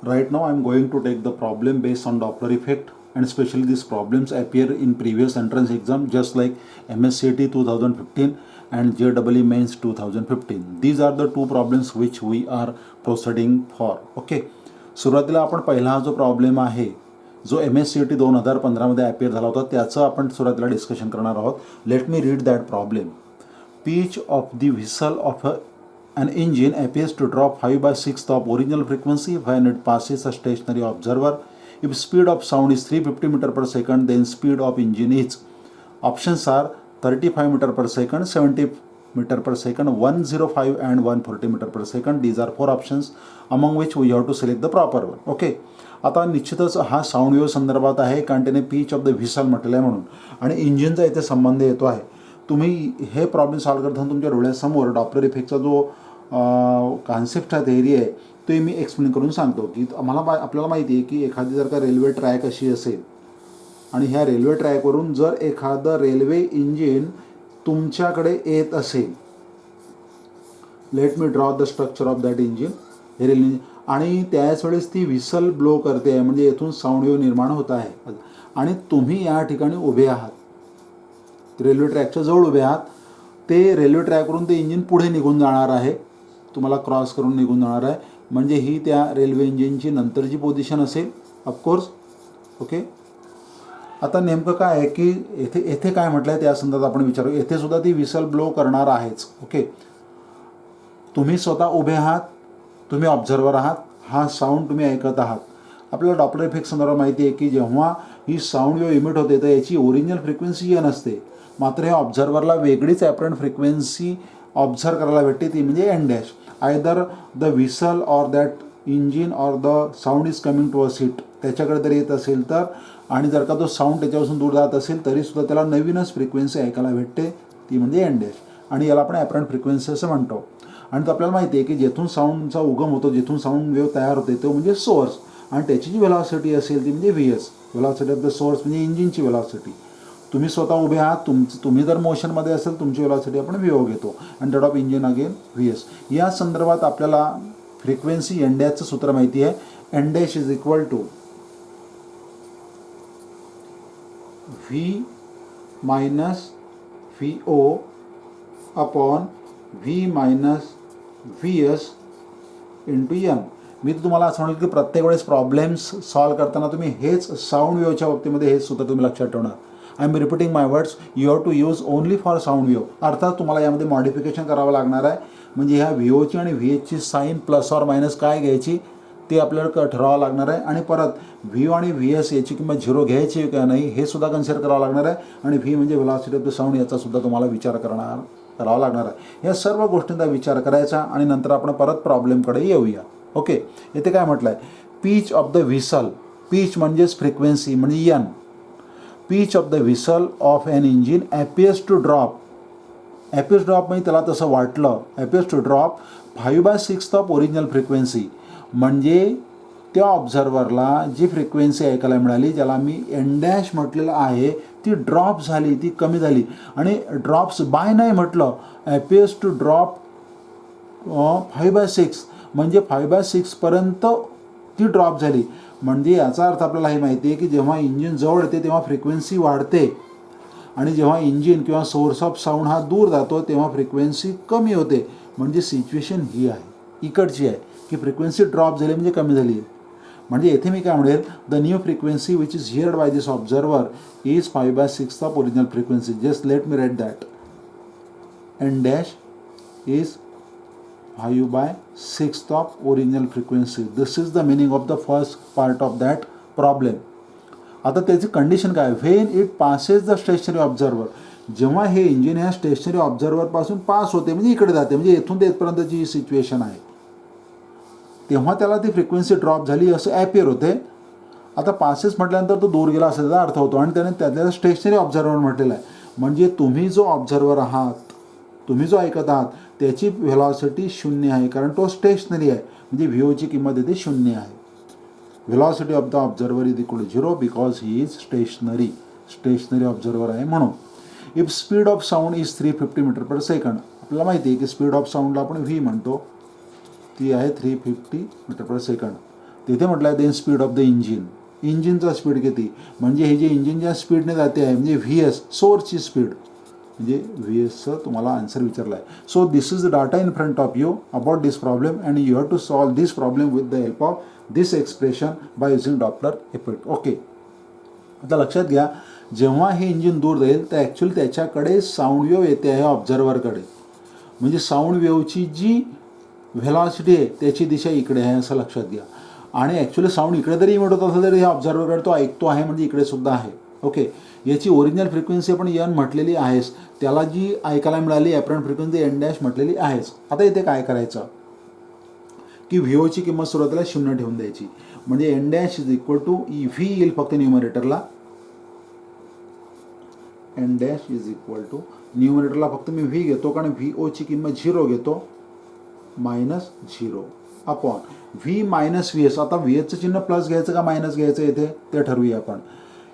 Right now I am going to take the problem based on Doppler effect, and especially these problems appear in previous entrance exam just like MSCT 2015 and JEE Mains 2015. These are the two problems which we are proceeding for. Okay, सुरुवातीला आपण पहिला हा जो problem आहे जो MSCT 2015 appear झाला होता त्याचं आपण सुरुवातीला डिस्कशन करणार आहोत. Let me read that problem. Pitch of the whistle of an engine appears to drop 5/6 of original frequency when it passes a stationary observer. If speed of sound is 350 meter per second, then speed of engine is. Options are 35 meter per second, 70 meter per second, 105 and 140 meter per second. These are four options among which we have to select the proper one. Okay. आता निश्चितच हा sound wave संदर्भात आहे कारण त्याने peach of the whistle म्हटलं आहे म्हणून, आणि इंजिनचा इथे संबंध येतो आहे. तुम्ही हे प्रॉब्लेम सॉल्व्ह करताना तुमच्या डोळ्यासमोर डॉप्लर इफेक्टचा जो कॉन्सेप्ट आहे, थेअरी आहे, ते मी एक्सप्लेन करून सांगतो. की आपल्याला माहिती आहे की एखादी जर का रेल्वे ट्रॅक अशी असेल आणि ह्या रेल्वे ट्रॅकवरून जर एखादं रेल्वे इंजिन तुमच्याकडे येत असेल, let me draw the structure of that engine, हे रेल्वे इंजिन, आणि त्याच वेळेस ती व्हिसल ब्लो करते आहे, म्हणजे येथून साऊंड वेव्ह निर्माण होत आहे आणि तुम्ही या ठिकाणी उभे आहात, रेल्वे ट्रॅकच्या जवळ उभे आहात. ते रेल्वे ट्रॅकवरून ते इंजिन पुढे निघून जाणार आहे, तुम्हाला क्रॉस करून निघून जाणार आहे, म्हणजे ही त्या रेल्वे इंजिनची नंतरची पोझिशन असेल ऑफकोर्स. ओके, आता नेमकं काय आहे की येथे काय म्हटलं आहे त्या संदर्भात आपण विचारू. येथे सुद्धा ती व्हिसल ब्लो करणार आहेच. ओके, तुम्ही स्वतः उभे आहात, तुम्ही ऑब्झर्वर आहात, हा साऊंड तुम्ही ऐकत आहात. आपल्याला डॉप्लर इफेक्ट संदर्भात माहिती आहे की जेव्हा ही साऊंड वेव्ह इमिट होते तर याची ओरिजिनल फ्रिक्वेन्सी एन असते, मात्र ह्या ऑब्झर्वरला वेगळीच ॲपरंट फ्रिक्वेन्सी ऑब्झर्व करायला भेटते, ती म्हणजे N dash. Either the whistle or that engine or the sound is coming to a seat, त्याच्याकडे जर येत असेल तर, आणि जर का तो साऊंड त्याच्यापासून दूर जात असेल तरीसुद्धा त्याला नवीनच फ्रिक्वेन्सी ऐकायला भेटते, ती म्हणजे एन डॅश, आणि याला आपण ॲपरंट फ्रिक्वेन्सी असं म्हणतो. आणि तो आपल्याला माहिती आहे की जेथून साऊंडचा उगम होतो, जेथून साऊंड वेव्ह तयार होते तो म्हणजे सोर्स, आणि त्याची जी व्हेलॉसिटी असेल ती म्हणजे VS, velocity of the source म्हणजे इंजिनची व्हेलॉसिटी. तुम्ही स्वतः उभे आहात, तुम्ही जर मोशनमध्ये असेल तुमची व्हेलॉसिटी आपण व्हीओ घेतो, आणि that of engine again V S. या संदर्भात आपल्याला फ्रिक्वेन्सी एन डॅशचं सूत्र माहिती आहे. N dash is equal to V minus V O upon V minus V S into N. मी तुम्हाला असं म्हणेल की प्रत्येक वेळेस प्रॉब्लेम्स सॉल्व्ह करताना तुम्ही हेच साऊंड वेव्हच्या बाबतीमध्ये हेच सूत्र तुम्ही लक्षात ठेवणार. I am repeating my words, you have to use only for sound wave. अर्थात तुम्हाला यामध्ये मॉडिफिकेशन करावं लागणार आहे, म्हणजे ह्या व्ही ओची आणि व्ही एचची साईन प्लस ऑर मायनस काय घ्यायची ते आपल्याला ठरवावं लागणार आहे, आणि परत व्ही आणि व्ही एस याची किंमत झिरो घ्यायची का नाही हे सुद्धा कन्सिडर करावं लागणार आहे, आणि व्ही म्हणजे व्हेलॉसिटी ऑफ द साऊंड याचा सुद्धा तुम्हाला विचार करावा लागणार आहे. या सर्व गोष्टींचा विचार करायचा आणि नंतर आपण परत प्रॉब्लेमकडे येऊया. ओके, येथे काय म्हटलं आहे, pitch of the whistle, pitch म्हणजेच फ्रिक्वेन्सी म्हणजे N. Pitch of the whistle of an engine appears to drop, appears drop म्हणजे त्याला तसं वाटलं, appears to drop 5/6 of original frequency, म्हणजे त्या ऑब्झर्वरला जी फ्रिक्वेन्सी ऐकायला मिळाली ज्याला मी एन डॅश म्हटलेलं आहे ती ड्रॉप झाली, ती कमी झाली. आणि ड्रॉप्स बाय नाही म्हटलं, ॲपियर्स टू ड्रॉप 5/6 म्हणजे 5/6 पर्यंत ती ड्रॉप झाली. म्हणजे याचा अर्थ आपल्याला हे माहिती आहे की जेव्हा इंजिन जवळ येते तेव्हा फ्रिक्वेन्सी वाढते, आणि जेव्हा इंजिन किंवा सोर्स ऑफ साऊंड हा दूर जातो तेव्हा फ्रिक्वेन्सी कमी होते. म्हणजे सिच्युएशन ही आहे, इकडची आहे की फ्रिक्वेन्सी ड्रॉप झाली म्हणजे कमी झाली. म्हणजे येथे मी काय म्हणेल, the new frequency which is heard by this observer is 5/6 of original frequency. Just let me write that. N dash is 5/6 of original frequency. This is the meaning of the first part of that problem. आता त्याची condition काय, when it passes the stationary observer, जेव्हा हे engine ह्या stationery ऑब्झर्वरपासून pass होते म्हणजे इकडे जाते, म्हणजे येथून ते इथपर्यंतची ही सिच्युएशन आहे, तेव्हा त्याला ती फ्रिक्वेन्सी ड्रॉप झाली असं ॲपियर होते. आता पासेस म्हटल्यानंतर तो दूर गेला असा अर्थ होतो, आणि त्याने त्यातल्या स्टेशनरी ऑब्झर्वर म्हटलेलं आहे, म्हणजे तुम्ही जो ऑब्झर्वर आहात, तुम्ही जो ऐकत आहात त्याची व्हेलॉसिटी 0 आहे, कारण तो स्टेशनरी आहे, म्हणजे व्ही ओची किंमत येते 0 आहे. Velocity of the observer is equal to 0 because he is stationary, stationary observer आहे म्हणून. If speed of sound is 350 metre per second, आपल्याला माहिती आहे की स्पीड ऑफ साऊंडला आपण व्ही म्हणतो, ती आहे 350 मीटर पर सेकंड. तिथे म्हटलं आहे then speed of the engine, इंजिनचा स्पीड किती, म्हणजे हे जे इंजिन ज्या स्पीडने जाते आहे म्हणजे व्ही एस सोर्सची स्पीड, म्हणजे व्ही एसचं तुम्हाला आन्सर विचारला आहे. So this is the data in front of you about this problem and you have to solve this problem with the help of this expression by using Doppler effect. Okay, आता लक्षात घ्या, जेव्हा हे engine दूर जाईल तर actually त्याच्याकडे sound wave येते आहे ऑब्झर्वरकडे, म्हणजे साऊंड वेव्हची जी व्हेलॉसिटी आहे त्याची दिशा इकडे आहे असं लक्षात घ्या. आणि ॲक्च्युली साऊंड इकडे जरी इमिट होत असेल तरी हे ऑब्झर्वरकडे तो ऐकतो आहे, म्हणजे इकडे सुद्धा आहे. ओके, याची ओरिजिनल फ्रिक्वेन्सी आपण एन म्हटलेली आहेच, त्याला जी ऐकायला मिळाली ॲपरंट फ्रिक्वेन्सी एन डॅश म्हटलेली आहेच. आता इथे काय करायचं की व्ही ओची किंमत सुरुवातीला 0 ठेवून द्यायची, म्हणजे N dash is equal to V येईल फक्त न्यूमरेटरला, N dash is equal to न्यूमरेटरला फक्त मी व्ही घेतो कारण व्ही ओची किंमत 0 घेतो, -0 upon V minus V S. आता व्ही एसचं चिन्ह प्लस घ्यायचं का मायनस घ्यायचं इथे ते ठरवूया आपण.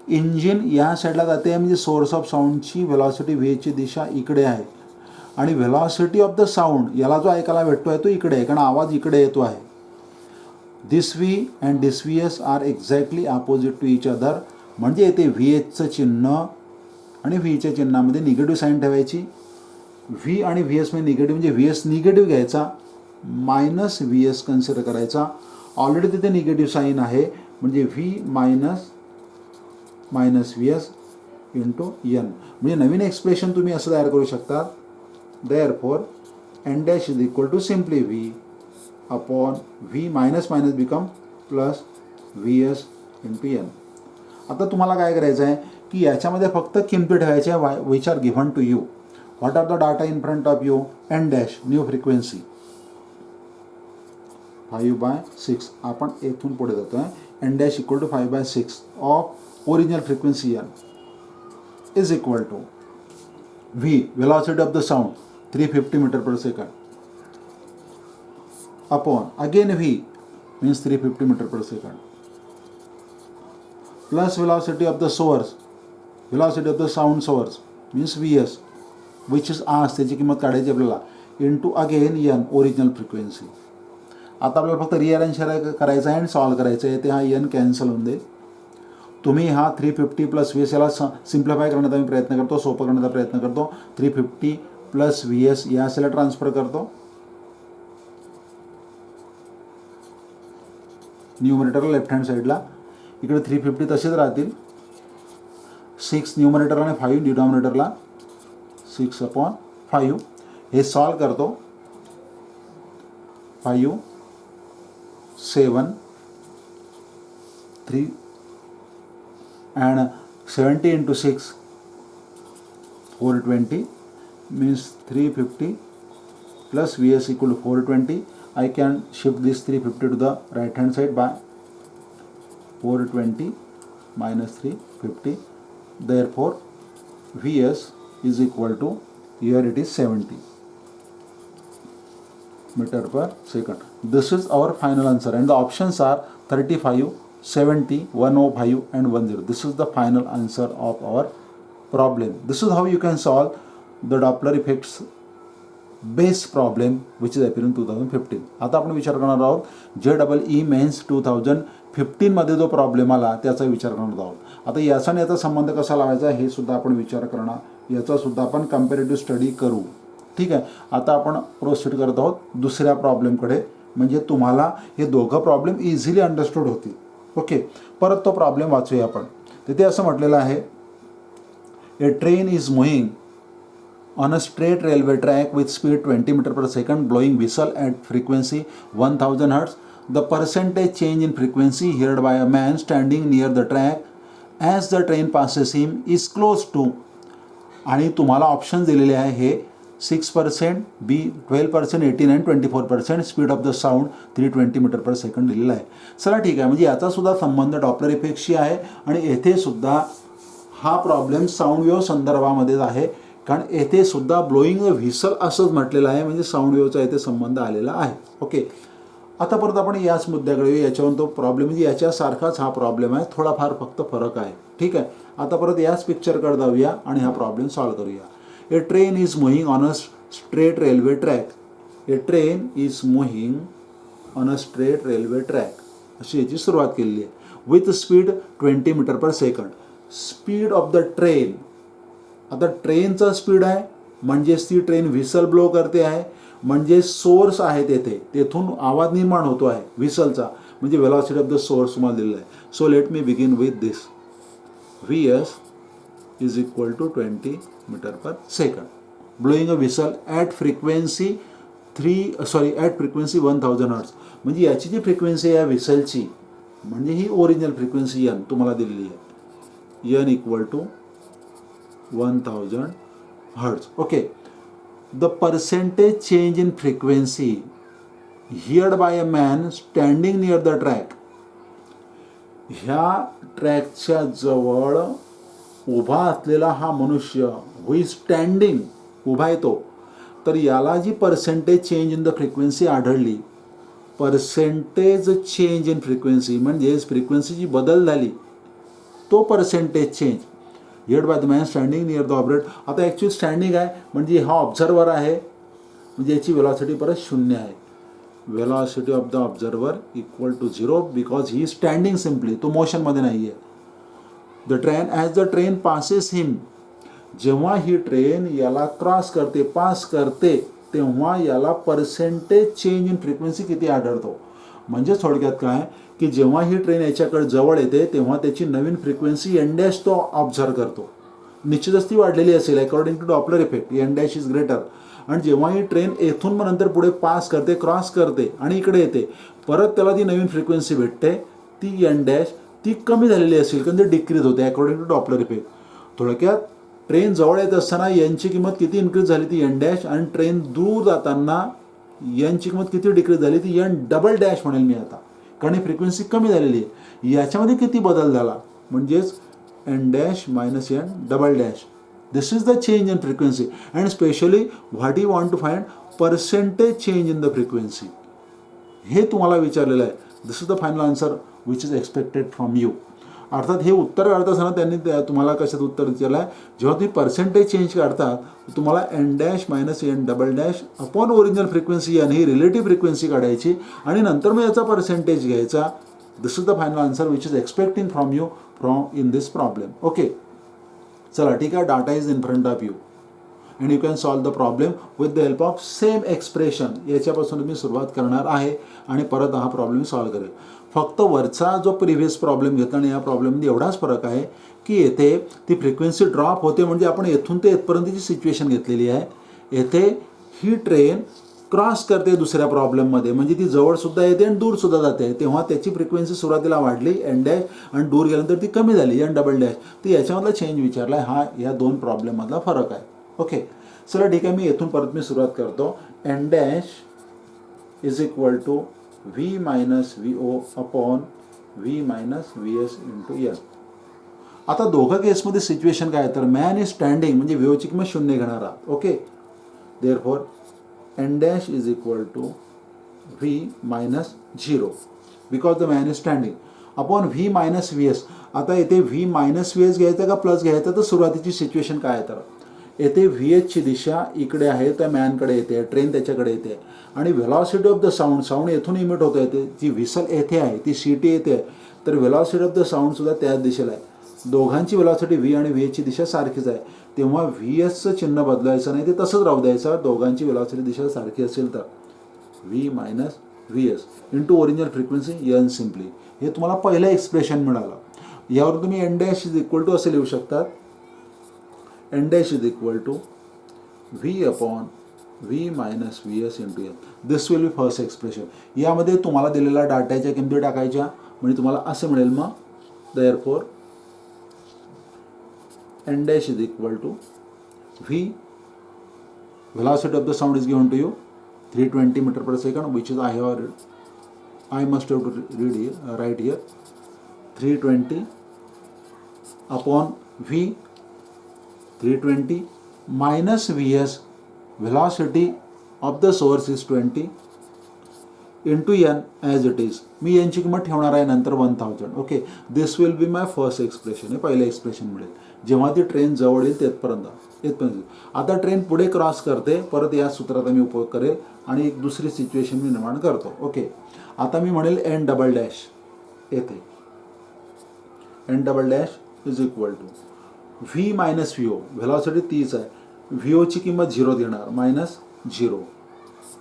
इंजिन या साईडला जाते म्हणजे सोर्स ऑफ साऊंडची व्हेलॉसिटी व्ही एसची दिशा इकडे आहे आणि व्हेलॉसिटी ऑफ द साऊंड याला जो ऐकायला भेटतो आहे तो इकडे आहे, कारण आवाज इकडे येतो आहे. This V and this V S are exactly opposite to each other, म्हणजे येते व्ही एसचं चिन्ह आणि व्हीच्या चिन्हामध्ये निगेटिव्ह साईन ठेवायची. व्ही आणि व्ही एस मध्ये निगेटिव्ह म्हणजे व्ही एस निगेटिव्ह घ्यायचा, मायनस व्ही एस कन्सिडर करायचा. ऑलरेडी तिथे निगेटिव्ह साईन आहे म्हणजे V minus V S into N, म्हणजे नवीन एक्सप्रेशन तुम्ही असं तयार करू शकता. Therefore N dash is equal to simply V upon V minus minus become plus V S into N. आता तुम्हाला काय करायचं आहे की याच्यामध्ये फक्त किमती ठेवायच्या which are given to you. What are the data in front of you, N dash new frequency 5/6, आपण येथून पुढे जातो आहे, N dash equal to 5/6 of original frequency N is equal to V velocity of the sound 350 metre per second upon again V means 350 metre per second plus velocity of the source, velocity of the sound source means Vs which is आज त्याची किंमत काढायची आपल्याला into again an original frequency. आता आपल्याला फक्त rearrange करायचं आहे आणि सॉल्व करायचं आहे, ते हा एन कॅन्सल होऊन देईल. तुम्ही हा 350 प्लस व्ही एस याला सिम्प्लिफाय करण्याचा मी प्रयत्न करतो, सोपं करण्याचा प्रयत्न करतो. 350 प्लस व्ही एस या असेला ट्रान्सफर करतो न्यूमरेटरला लेफ्ट हँड साईडला, इकडे 350 तसेच राहतील, 6 न्यूमरेटर आणि 5 डिनॉमिनेटरला 6/5. हे सॉल्व करतो, 5 7 3 and 70 into 6 420 means 350 plus Vs equal to 420. I can shift this 350 to the right hand side by 420 minus 350. Therefore Vs is equal to, here it is 70 meter per second. This is our final answer and the options are 35, 70, 105 and 10. This is the final answer of our problem. This is how you can solve the Doppler effects base problem which is appearing 2015. आता आपण विचार करणार आहोत JEE men's 2015 मध्ये जो problem आला त्याचा विचार करणार आहोत. आता याचा आणि याचा संबंध कसा लावायचा हे सुद्धा आपण विचार करणार, याचा सुद्धा आपण कंपॅरेटिव्ह स्टडी करू. ठीक आहे, आता आपण प्रोसीड करत आहोत दुसऱ्या प्रॉब्लेमकडे, म्हणजे तुम्हाला हे दोघं प्रॉब्लेम इझिली अंडरस्टूड होतील. ओके, परत तो प्रॉब्लेम वाचूया आपण. तिथे असं म्हटलेलं आहे, a train is moving on a straight railway track with speed 20 meter per second, blowing whistle at frequency 1000 hertz. The percentage change in frequency heard by a man standing near the track as the train passes him is close to, आणि तुम्हाला option दिलेले आहे हे 6%, B 12%, 18 and 24%, speed of the sound 320 metre per second दिलेला आहे. चला ठीक आहे, म्हणजे याचा सुद्धा संबंध डॉपलर इफेक्टशी आहे आणि येथे सुद्धा हा प्रॉब्लेम साऊंड वेव्ह संदर्भामध्येच आहे, कारण येथे सुद्धा ब्लोईंग अ व्हिसल असंच म्हटलेलं आहे, म्हणजे साऊंड वेव्हचा येथे संबंध आलेला आहे. ओके, आता परत आपण याच मुद्द्याकडे येऊ. याच्यावरून तो प्रॉब्लेम म्हणजे याच्यासारखाच हा प्रॉब्लेम आहे, थोडाफार फक्त फरक आहे. ठीक आहे, आता परत याच पिक्चरकडे जाऊया आणि हा प्रॉब्लेम सॉल्व करूया. A train is moving on a straight railway track. A train is moving on a straight railway track. अशी याची सुरुवात केलेली आहे. With speed 20 metre per second. Speed of the train, आता ट्रेनचा स्पीड आहे म्हणजेच ती ट्रेन व्हिसल ब्लो करते आहे, म्हणजे सोर्स आहे तेथे, तेथून आवाज निर्माण होतो आहे व्हिसलचा, म्हणजे वेलॉसिटी ऑफ द सोर्स तुम्हाला दिलेला आहे. So let me begin with this. Vs is equal to 20 metre per second. Blowing a whistle at frequency 1000 hertz. म्हणजे याची जी फ्रिक्वेन्सी आहे या व्हिसलची, म्हणजे ही ओरिजिनल फ्रिक्वेन्सी एन तुम्हाला दिलेली आहे, N equal to 1000 hertz. Okay. The percentage change in frequency heard by a man standing near the track. ह्या ट्रॅकच्या जवळ उभा असलेला हा मनुष्य, हु इज स्टँडिंग, उभा येतो, तर याला जी percentage change in the frequency आढळली, पर्सेंटेज चेंज इन फ्रिक्वेन्सी म्हणजेच फ्रिक्वेन्सीची बदल झाली, तो percentage change heard by the man standing near the object. आता ॲक्च्युअली स्टँडिंग आहे म्हणजे हा ऑब्झर्वर आहे, म्हणजे याची वेलॉसिटी परत 0 आहे. Velocity of the observer equal to 0 because he standing simply, तो मोशनमध्ये नाही आहे. The train as the train passes him, जेव्हा ही ट्रेन याला क्रॉस करते, पास करते, तेव्हा याला पर्सेंटेज चेंज इन फ्रिक्वेन्सी किती आढळतो. म्हणजे थोडक्यात काय की जेव्हा ही ट्रेन याच्याकडे जवळ येते तेव्हा त्याची नवीन फ्रिक्वेन्सी एन डॅश तो ऑब्झर्व करतो. निश्चितच ती वाढलेली असेल according to Doppler effect, N dash is greater. आणि जेव्हा ही ट्रेन येथून मग नंतर पुढे पास करते, क्रॉस करते आणि इकडे येते, परत त्याला ती नवीन फ्रिक्वेन्सी भेटते, ती एन डॅश ती कमी झालेली असेल कारण ते डिक्रीज होते अकॉर्डिंग टू डॉपलर इफेक्ट. थोडक्यात ट्रेन जवळ येत असताना यांची किंमत किती इन्क्रीज झाली ती एन डॅश, आणि ट्रेन दूर जाताना यांची किंमत किती डिक्रीज झाली ती एन डबल डॅश म्हणेल मी आता, कारण ही फ्रिक्वेन्सी कमी झालेली आहे. याच्यामध्ये किती बदल झाला म्हणजेच N dash minus N double dash. This is the change in frequency, and specially what you want to find percentage change in the frequency. हे तुम्हाला विचारलेलं आहे. This is the final answer which is expected from you. अर्थात हे उत्तर काढत असताना त्यांनी तुम्हाला कशात उत्तर विचारलं आहे, जेव्हा तुम्ही पर्सेंटेज चेंज काढतात तुम्हाला N dash minus N double dash upon original frequency N ही रिलेटिव्ह फ्रिक्वेन्सी काढायची आणि नंतर मग याचा पर्सेंटेज घ्यायचा. This is the final answer which is expecting from you from in this problem. Okay, चला ठीक आहे. Data is in front of you and you can solve the problem with the help of same expression. याच्यापासून मी सुरुवात करणार आहे आणि परत हा प्रॉब्लेम सॉल्व करेल. फक्त वरचा जो प्रिव्हियस प्रॉब्लेम घेतला आणि या प्रॉब्लेममध्ये एवढाच फरक आहे की येथे ती फ्रिक्वेन्सी ड्रॉप होते, म्हणजे आपण येथून ते येथपर्यंतची सिच्युएशन घेतलेली आहे. येथे ही ट्रेन क्रॉस करते दुसऱ्या प्रॉब्लेममध्ये, म्हणजे ती जवळसुद्धा येते आणि दूरसुद्धा जाते, तेव्हा त्याची फ्रिक्वेन्सी सुरुवातीला वाढली एन डॅश आणि दूर गेल्यानंतर ती कमी झाली एन डबल डॅश. तर याच्यामधला चेंज विचारला आहे, हा या दोन प्रॉब्लेममधला फरक आहे. ओके, चला ठीक आहे. मी येथून परत मी सुरुवात करतो. N dash is equal to V minus V O upon V minus V S into N. आता दोघं केसमध्ये सिच्युएशन काय आहे तर मॅन इज स्टँडिंग म्हणजे व्ही ओची किंमत 0 घेणार आहात. Okay, therefore n dash is equal to v minus 0 because the man is standing upon v minus vs. आता येथे v minus vs घ्यायचं का प्लस घ्यायचं, तर सुरुवातीची सिच्युएशन काय आहे तर येथे vh ची दिशा इकडे आहे, त्या मॅनकडे येते, ट्रेन त्याच्याकडे येते आणि व्हेलॉसिटी ऑफ द साऊंड येथून इमिट होत आहे, जी व्हिसल येथे आहे ती सीटी येते, तर व्हेलॉसिटी ऑफ द साऊंड सुद्धा त्याच दिशेला आहे. दोघांची वेलॉसिटी व्ही आणि व्ही एचची दिशा सारखीच आहे, तेव्हा व्ही एसचं चिन्ह बदलायचं नाही, ते तसंच राहू द्यायचं. दोघांची वेलॉसिटी दिशा सारखी असेल तर V minus V S into original frequency N simply. हे तुम्हाला पहिलं एक्सप्रेशन मिळालं. यावर तुम्ही N dash is equal to असे लिहू शकतात, N dash is equal to V upon V minus V S into N. This will be first expression. यामध्ये तुम्हाला दिलेल्या डाटाच्या किमती टाकायच्या, म्हणजे तुम्हाला असं मिळेल मग therefore n dash is equal to v, velocity of the sound is given to you 320 meter per second, which is I must have to read here, write here 320 upon v, 320 minus vs, velocity of the source is 20 into n as it is. मी यांची किंमत ठेवणार आहे नंतर 1000. Okay, this will be my first expression. हे पहिलं expression मिळेल जेव्हा ती ट्रेन जवळ येईल येतपर्यंत. आता ट्रेन पुढे क्रॉस करते, परत या सूत्राचा मी उपयोग करेल आणि एक दुसरी सिच्युएशन मी निर्माण करतो. ओके, आता मी म्हणेल एन डबल डॅश. येथे N double dash is equal to V minus V O, velocity तीच आहे, व्ही ओची किंमत 0 देणार minus 0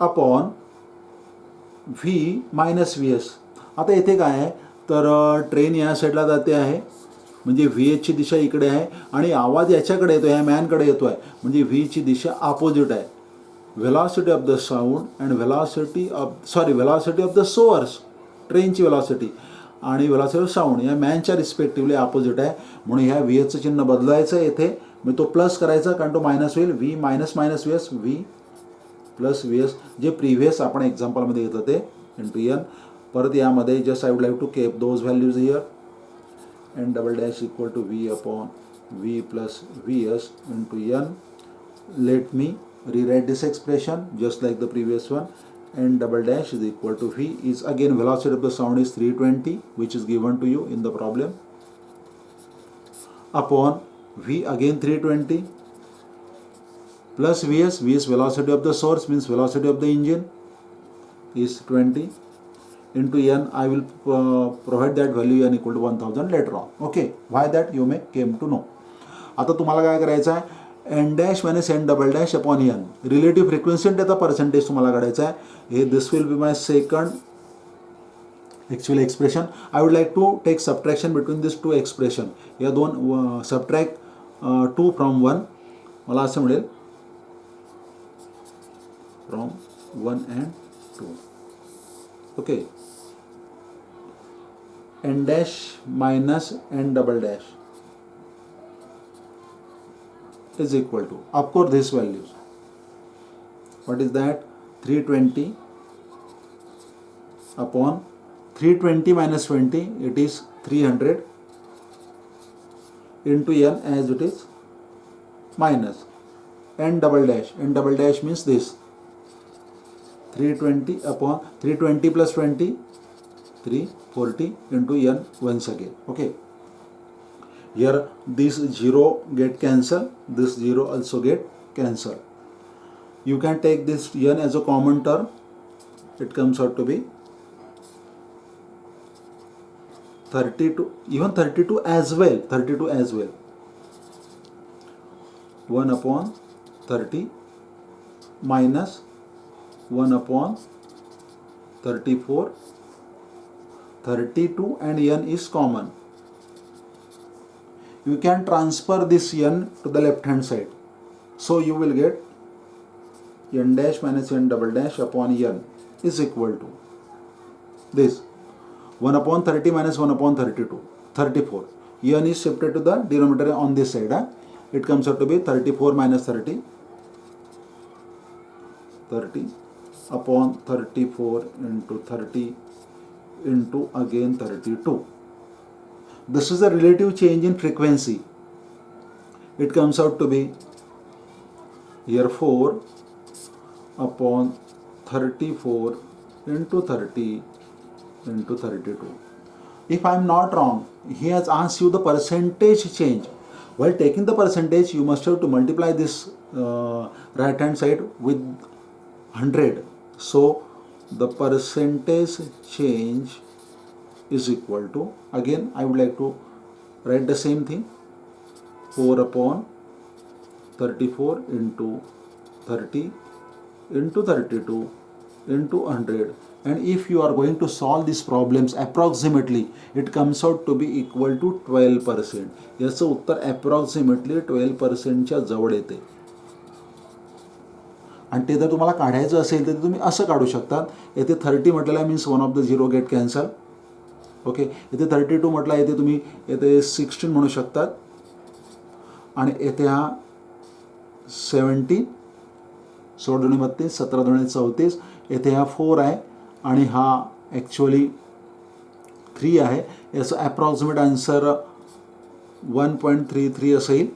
upon V minus V S. आता येथे काय आहे तर ट्रेन या साईडला जाते आहे म्हणजे व्ही एचची दिशा इकडे आहे आणि आवाज याच्याकडे येतो, ह्या मॅनकडे येतो आहे म्हणजे व्हीची दिशा अपोजिट आहे. Velocity of the sound and velocity of the source, ट्रेनची व्हेलॉसिटी आणि व्हेलॉसिटी ऑफ साऊंड या मॅनच्या रिस्पेक्टिव्हली अपोजिट आहे. म्हणून ह्या व्ही एसचं चिन्ह बदलायचं येथे, मग तो प्लस करायचा कारण तो मायनस होईल. V minus minus V S, V plus V S जे प्रिव्हियस आपण एक्झाम्पलमध्ये घेतलं ते इंटू एन. परत यामध्ये just I would like to keep those values here. N double dash equal to V upon V plus V S into N. Let me rewrite this expression just like the previous one. N double dash is equal to V is again velocity of the sound is 320 which is given to you in the problem upon V again 320 plus Vs. Vs velocity of the source means velocity of the engine is 20 into N. I will provide that value N equal to 1000 later on. Okay, why that you may came to know. आता तुम्हाला काय करायचं आहे N dash minus N double dash upon N relative frequency त्याचा percentage तुम्हाला काढायचा आहे. हे this will be my second actual expression. I would like to take subtraction between this two expression. या दोन सबट्रॅक्ट 2 फ्रॉम 1 मला असं मिळेल from 1 and 2. Okay, N dash minus N double dash is equal to, of course, these values. What is that? 320 upon 320 minus 20, it is 300 into n as it is minus n double dash. N double dash means this 320 upon 320 plus 20 340 into n once again. Okay. Here this 0 get cancelled, this 0 also get cancelled. You can take this n as a common term. It comes out to be 32, even 32 as well. 32 as well. 1 upon 30 minus 1 upon 34. 32 and n is common. You can transfer this n to the left hand side. So you will get n dash minus n double dash upon n is equal to this 1 upon 30 minus 1 upon 32, 34. n is shifted to the denominator on this side. It comes out to be 34 minus 30, 30 upon 34 into 30 into again 32. This is a relative change in frequency. It comes out to be here 4 upon 34 into 30 into 32. If I am not wrong, he has asked you the percentage change. While taking the percentage, you must have to multiply this right hand side with 100. So the percentage change is equal to, again I would like to write the same thing, 4 upon 34 into 30 into 32 into 100. And if you are going to solve these problems approximately, it comes out to be equal to 12%. याचं उत्तर approximately 12% च्या जवळ येते. आणि ते जर तुम्हाला काढायचं असेल तर तुम्ही असं काढू शकता. येथे 30 म्हटलेलं means 1 of the 0 get cancel. Okay, इथे 32 म्हटलं, येथे तुम्ही येथे 16 म्हणू शकतात आणि येथे हा 17, 16 दुणे 32, 17 दुणे 34, येथे हा 4 आहे आणि हा ॲक्च्युअली 3 आहे. याचं ॲप्रॉक्सिमेट आन्सर 1.33 असं येईल.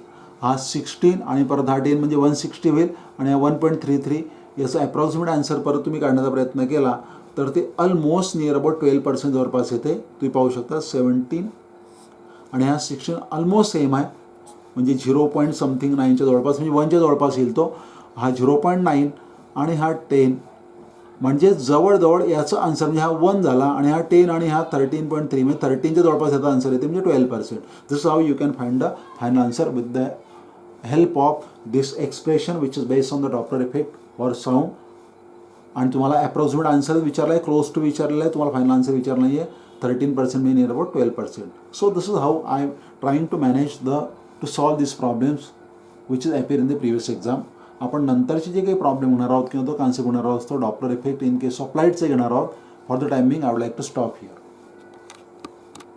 हा 16 आणि परत हा 10 म्हणजे 160 होईल आणि हा 1.33 याचं ॲप्रॉक्सिमेट आन्सर परत तुम्ही काढण्याचा प्रयत्न केला तर ते ऑलमोस्ट नियर अबाउट 12% जवळपास येते. तुम्ही पाहू शकता 17 आणि हा 16 ऑलमोस्ट सेम आहे म्हणजे 0.9च्या जवळपास म्हणजे 1च्या जवळपास येईल तो. हा 0.9 आणि हा 10 म्हणजे जवळजवळ याचं आन्सर म्हणजे हा 1 झाला आणि हा 10 आणि हा 13.3 म्हणजे 13च्या जवळपास याचा आन्सर येते म्हणजे 12%. This is how you can find the final answer with the help of this expression which is based on the Doppler effect for sound. आणि तुम्हाला अप्रॉक्सिमेट आन्सर विचारला आहे, क्लोज टू विचारलेला आहे, तुम्हाला फायनल आन्सर विचारला नाही आहे. 13% mean near about 12%. So this is how I am trying to manage to solve these problems which is appear in the previous exam. आपण नंतरचे जे काही प्रॉब्लेम होणार आहोत किंवा तो कॉन्सेप्ट होणार आहोत तो Doppler effect in case of लाईटचे घेणार आहोत. For the timing I would like to stop here.